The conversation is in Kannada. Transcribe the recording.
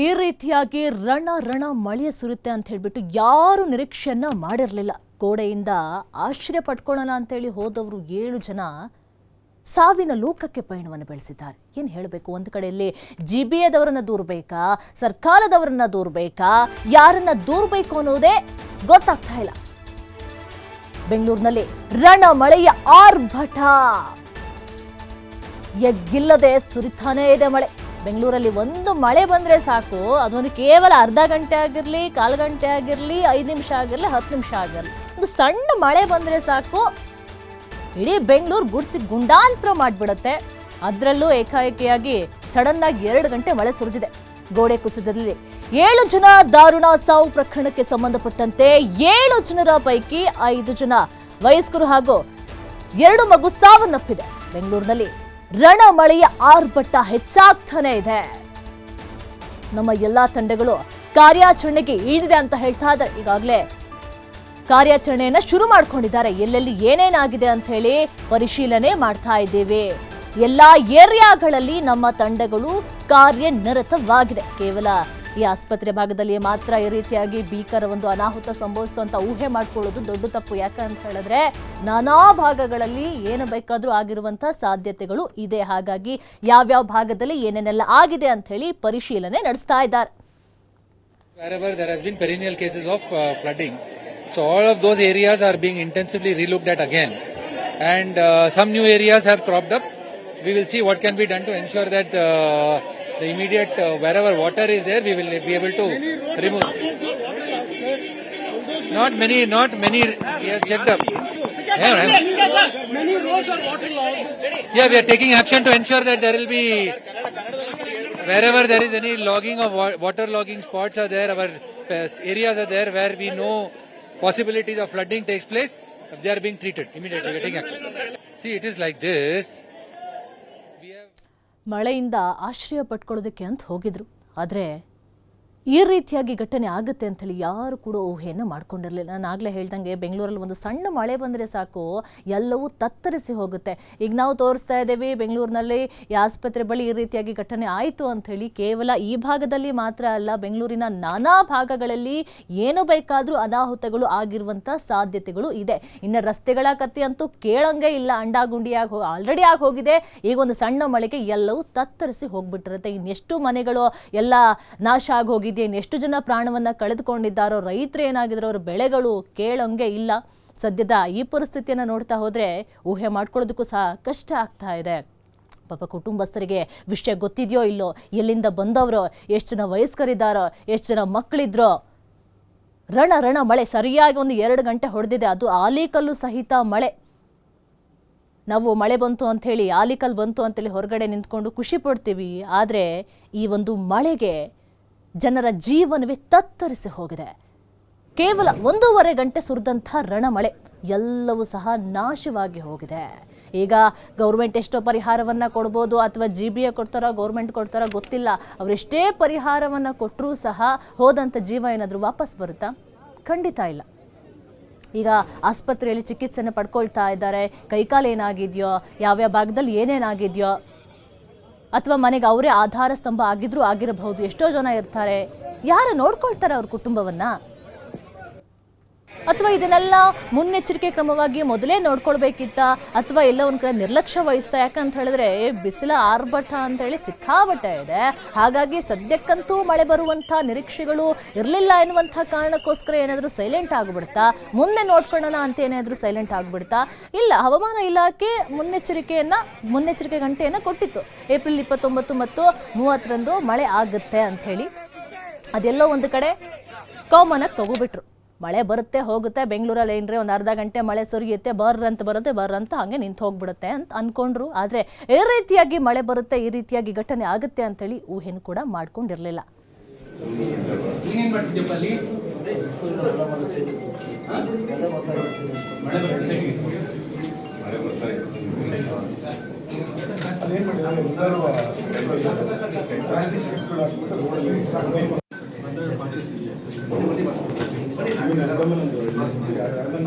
ಈ ರೀತಿಯಾಗಿ ರಣ ಮಳೆ ಸುರುತ್ತೆ ಅಂತ ಹೇಳಿಬಿಟ್ಟು ಯಾರು ನಿರೀಕ್ಷೆಯನ್ನ ಮಾಡಿರಲಿಲ್ಲ. ಗೋಡೆಯಿಂದ ಆಶ್ರಯ ಪಡ್ಕೊಳ್ಳೋಣ ಅಂತೇಳಿ ಹೋದವರು 7 ಜನ ಸಾವಿನ ಲೋಕಕ್ಕೆ ಪಯಣವನ್ನು ಬೆಳೆಸಿದ್ದಾರೆ. ಏನು ಹೇಳಬೇಕು, ಒಂದು ಕಡೆಯಲ್ಲಿ ಜಿಬಿಎದವರನ್ನ ದೂರಬೇಕಾ, ಸರ್ಕಾರದವರನ್ನ ದೂರಬೇಕಾ, ಯಾರನ್ನ ದೂರಬೇಕು ಅನ್ನೋದೇ ಗೊತ್ತಾಗ್ತಾ ಇಲ್ಲ. ಬೆಂಗಳೂರಿನಲ್ಲಿ ರಣ ಮಳೆಯ ಆರ್ಭಟ ಎಗ್ಗಿಲ್ಲದೆ ಸುರಿತಾನೇ ಇದೆ ಮಳೆ. ಬೆಂಗಳೂರಲ್ಲಿ ಒಂದು ಮಳೆ ಬಂದರೆ ಸಾಕು, ಅದೊಂದು ಕೇವಲ ಅರ್ಧ ಗಂಟೆ ಆಗಿರಲಿ, ಕಾಲು ಗಂಟೆ ಆಗಿರಲಿ, 5 ನಿಮಿಷ ಆಗಿರಲಿ, 10 ನಿಮಿಷ ಆಗಿರಲಿ, ಒಂದು ಸಣ್ಣ ಮಳೆ ಬಂದರೆ ಸಾಕು ಇಡೀ ಬೆಂಗಳೂರು ಗುಡಿಸಿ ಗುಂಡಾಂತರ ಮಾಡಿಬಿಡುತ್ತೆ. ಅದರಲ್ಲೂ ಏಕಾಏಕಿಯಾಗಿ ಸಡನ್ ಆಗಿ 2 ಗಂಟೆ ಮಳೆ ಸುರಿದಿದೆ. ಗೋಡೆ ಕುಸಿತದಲ್ಲಿ 7 ಜನ ದಾರುಣ ಸಾವು ಪ್ರಕರಣಕ್ಕೆ ಸಂಬಂಧಪಟ್ಟಂತೆ 7 ಜನರ ಪೈಕಿ 5 ಜನ ವಯಸ್ಕರು ಹಾಗೂ 2 ಮಗು ಸಾವನ್ನಪ್ಪಿದೆ. ಬೆಂಗಳೂರಿನಲ್ಲಿ ರಣ ಮಳೆಯ ಆರ್ಭಟ ಹೆಚ್ಚಾಗ್ತಾನೆ ಇದೆ. ನಮ್ಮ ಎಲ್ಲಾ ತಂಡಗಳು ಕಾರ್ಯಾಚರಣೆಗೆ ಇಳಿದಿದೆ ಅಂತ ಹೇಳ್ತಾ ಇದ್ದಾರೆ. ಈಗಾಗಲೇ ಕಾರ್ಯಾಚರಣೆಯನ್ನ ಶುರು ಮಾಡ್ಕೊಂಡಿದ್ದಾರೆ. ಎಲ್ಲೆಲ್ಲಿ ಏನೇನಾಗಿದೆ ಅಂತ ಹೇಳಿ ಪರಿಶೀಲನೆ ಮಾಡ್ತಾ ಇದ್ದೇವೆ. ಎಲ್ಲಾ ಏರಿಯಾಗಳಲ್ಲಿ ನಮ್ಮ ತಂಡಗಳು ಕಾರ್ಯನಿರತವಾಗಿದೆ. ಕೇವಲ ಈ ಆಸ್ಪತ್ರೆ ಭಾಗದಲ್ಲಿ ಮಾತ್ರ ಈ ರೀತಿಯಾಗಿ ಭೀಕರ ಒಂದು ಅನಾಹುತ ಸಂಭವಿಸ್ತು ಅಂತ ಊಹೆ ಮಾಡ್ಕೊಳ್ಳೋದು ದೊಡ್ಡ ತಪ್ಪು. ಯಾಕಂತ ಹೇಳಿದ್ರೆ ನಾನಾ ಭಾಗಗಳಲ್ಲಿ ಏನು ಬೇಕಾದ್ರೂ ಆಗಿರುವಂತಹ ಸಾಧ್ಯತೆಗಳು ಇದೆ. ಹಾಗಾಗಿ ಯಾವ್ಯಾವ ಭಾಗದಲ್ಲಿ ಏನೇನೆಲ್ಲ ಆಗಿದೆ ಅಂತ ಹೇಳಿ ಪರಿಶೀಲನೆ ನಡೆಸ್ತಾ ಇದ್ದಾರೆ. Wherever there has been perennial cases of flooding, so all of those areas are being intensively relooked at again, and some new areas have cropped up. We will see what can be done to ensure that the immediate wherever water is there, we will be able to remove. Not many. We have checked up. Many roads are waterlogged. Yeah, we are taking action to ensure that there will be, wherever there is any logging of water logging spots are there, our areas are there where we know possibilities of flooding takes place. They are being treated immediately. We are taking action. See, it is like this. ಮಳೆಯಿಂದ ಆಶ್ರಯ ಪಡ್ಕೊಳ್ಳೋದಕ್ಕೆ ಅಂತ ಹೋಗಿದ್ರು. ಆದರೆ ಈ ರೀತಿಯಾಗಿ ಘಟನೆ ಆಗುತ್ತೆ ಅಂತೇಳಿ ಯಾರು ಕೂಡ ಊಹೆಯನ್ನು ಮಾಡ್ಕೊಂಡಿರಲಿಲ್ಲ. ನಾನು ಆಗಲೇ ಹೇಳ್ದಂಗೆ ಬೆಂಗಳೂರಲ್ಲಿ ಒಂದು ಸಣ್ಣ ಮಳೆ ಬಂದರೆ ಸಾಕು ಎಲ್ಲವೂ ತತ್ತರಿಸಿ ಹೋಗುತ್ತೆ. ಈಗ ನಾವು ತೋರಿಸ್ತಾ ಇದ್ದೇವೆ ಬೆಂಗಳೂರಿನಲ್ಲಿ ಈ ಆಸ್ಪತ್ರೆ ಬಳಿ ಈ ರೀತಿಯಾಗಿ ಘಟನೆ ಆಯಿತು ಅಂಥೇಳಿ. ಕೇವಲ ಈ ಭಾಗದಲ್ಲಿ ಮಾತ್ರ ಅಲ್ಲ, ಬೆಂಗಳೂರಿನ ನಾನಾ ಭಾಗಗಳಲ್ಲಿ ಏನು ಬೇಕಾದರೂ ಅನಾಹುತಗಳು ಆಗಿರುವಂಥ ಸಾಧ್ಯತೆಗಳು ಇದೆ. ಇನ್ನು ರಸ್ತೆಗಳ ಕಥೆ ಅಂತೂ ಕೇಳಂಗೆ ಇಲ್ಲ. ಅಂಡಾಗುಂಡಿಯಾಗಿ ಆಲ್ರೆಡಿ ಆಗಿ ಹೋಗಿದೆ. ಈಗ ಒಂದು ಸಣ್ಣ ಮಳೆಗೆ ಎಲ್ಲವೂ ತತ್ತರಿಸಿ ಹೋಗ್ಬಿಟ್ಟಿರುತ್ತೆ. ಇನ್ನೆಷ್ಟು ಮನೆಗಳು ಎಲ್ಲ ನಾಶ ಆಗಿ ಹೋಗಿದೆ, ಎಷ್ಟು ಜನ ಪ್ರಾಣವನ್ನ ಕಳೆದುಕೊಂಡಿದ್ದಾರೋ, ರೈತರು ಏನಾಗಿದ್ರು, ಅವರ ಬೆಳೆಗಳು ಕೇಳಂಗೆ ಇಲ್ಲ. ಸದ್ಯದ ಈ ಪರಿಸ್ಥಿತಿಯನ್ನು ನೋಡ್ತಾ ಹೋದ್ರೆ ಊಹೆ ಮಾಡ್ಕೊಳ್ಳೋದಕ್ಕೂ ಸಹ ಕಷ್ಟ ಆಗ್ತಾ ಇದೆ. ಪಾಪ ಕುಟುಂಬಸ್ಥರಿಗೆ ವಿಷಯ ಗೊತ್ತಿದೆಯೋ ಇಲ್ಲೋ, ಎಲ್ಲಿಂದ ಬಂದವರು, ಎಷ್ಟು ಜನ ವಯಸ್ಕರಿದ್ದಾರೋ, ಎಷ್ಟು ಜನ ಮಕ್ಕಳಿದ್ರೋ. ರಣ ಮಳೆ ಸರಿಯಾಗಿ ಒಂದು 2 ಗಂಟೆ ಹೊಡೆದಿದೆ. ಅದು ಆಲಿಕಲ್ಲು ಸಹಿತ ಮಳೆ. ನಾವು ಮಳೆ ಬಂತು ಅಂಥೇಳಿ, ಆಲಿಕಲ್ ಬಂತು ಅಂತೇಳಿ ಹೊರಗಡೆ ನಿಂತ್ಕೊಂಡು ಖುಷಿ ಪಡ್ತೀವಿ. ಆದರೆ ಈ ಒಂದು ಮಳೆಗೆ ಜನರ ಜೀವನವೇ ತತ್ತರಿಸಿ ಹೋಗಿದೆ. ಕೇವಲ 1.5 ಗಂಟೆ ಸುರಿದಂಥ ರಣಮಳೆ ಎಲ್ಲವೂ ಸಹ ನಾಶವಾಗಿ ಹೋಗಿದೆ. ಈಗ ಗೌರ್ಮೆಂಟ್ ಎಷ್ಟೋ ಪರಿಹಾರವನ್ನು ಕೊಡ್ಬೋದು, ಅಥವಾ GBA ಕೊಡ್ತಾರೋ ಗೌರ್ಮೆಂಟ್ ಕೊಡ್ತಾರೋ ಗೊತ್ತಿಲ್ಲ. ಅವರೆಷ್ಟೇ ಪರಿಹಾರವನ್ನು ಕೊಟ್ಟರೂ ಸಹ ಹೋದಂಥ ಜೀವ ಏನಾದರೂ ವಾಪಸ್ ಬರುತ್ತಾ? ಖಂಡಿತ ಇಲ್ಲ. ಈಗ ಆಸ್ಪತ್ರೆಯಲ್ಲಿ ಚಿಕಿತ್ಸೆಯನ್ನು ಪಡ್ಕೊಳ್ತಾ ಇದ್ದಾರೆ. ಕೈಕಾಲು ಏನಾಗಿದೆಯೋ, ಯಾವ್ಯಾವ ಭಾಗದಲ್ಲಿ ಏನೇನಾಗಿದೆಯೋ, ಅಥವಾ ಮನೆಗೆ ಅವರೇ ಆಧಾರ ಸ್ತಂಭ ಆಗಿದ್ರೂ ಆಗಿರಬಹುದು. ಎಷ್ಟೋ ಜನ ಇರ್ತಾರೆ, ಯಾರು ನೋಡ್ಕೊಳ್ತಾರೆ ಅವ್ರ ಕುಟುಂಬವನ್ನ? ಅಥವಾ ಇದನ್ನೆಲ್ಲ ಮುನ್ನೆಚ್ಚರಿಕೆ ಕ್ರಮವಾಗಿ ಮೊದಲೇ ನೋಡ್ಕೊಳ್ಬೇಕಿತ್ತ, ಅಥವಾ ಎಲ್ಲ ಒಂದು ಕಡೆ ನಿರ್ಲಕ್ಷ್ಯ ವಹಿಸ್ತಾ? ಯಾಕಂತ ಹೇಳಿದ್ರೆ ಬಿಸಿಲ ಆರ್ಭಟ ಅಂತ ಹೇಳಿ ಸಿಕ್ಕಾಬಟ್ಟೆ ಇದೆ. ಹಾಗಾಗಿ ಸದ್ಯಕ್ಕಂತೂ ಮಳೆ ಬರುವಂಥ ನಿರೀಕ್ಷೆಗಳು ಇರಲಿಲ್ಲ ಎನ್ನುವಂಥ ಕಾರಣಕ್ಕೋಸ್ಕರ ಏನಾದರೂ ಸೈಲೆಂಟ್ ಆಗಿಬಿಡ್ತಾ, ಮುಂದೆ ನೋಡ್ಕೊಳ್ಳೋಣ ಅಂತ ಏನಾದರೂ ಸೈಲೆಂಟ್ ಆಗಿಬಿಡ್ತಾ? ಇಲ್ಲ, ಹವಾಮಾನ ಇಲಾಖೆ ಮುನ್ನೆಚ್ಚರಿಕೆ ಗಂಟೆಯನ್ನು ಕೊಟ್ಟಿತ್ತು. ಏಪ್ರಿಲ್ 29 ಮತ್ತು 30ರಂದು ಮಳೆ ಆಗುತ್ತೆ ಅಂಥೇಳಿ. ಅದೆಲ್ಲೋ ಒಂದು ಕಡೆ ಕಾಮನಾಗಿ ತಗೋಬಿಟ್ರು. ಮಳೆ ಬರುತ್ತೆ ಹೋಗುತ್ತೆ, ಬೆಂಗಳೂರಲ್ಲಿ ಏನ್ರಿ ಒಂದು ಅರ್ಧ ಗಂಟೆ ಮಳೆ ಸುರಿಯುತ್ತೆ, ಬರ್ರಂತ ಹಾಗೆ ನಿಂತು ಹೋಗ್ಬಿಡುತ್ತೆ ಅಂತ ಅನ್ಕೊಂಡ್ರು. ಆದರೆ ಈ ರೀತಿಯಾಗಿ ಮಳೆ ಬರುತ್ತೆ, ಈ ರೀತಿಯಾಗಿ ಘಟನೆ ಆಗುತ್ತೆ ಅಂತೇಳಿ ಊಹೆನೂ ಕೂಡ ಮಾಡ್ಕೊಂಡಿರಲಿಲ್ಲ.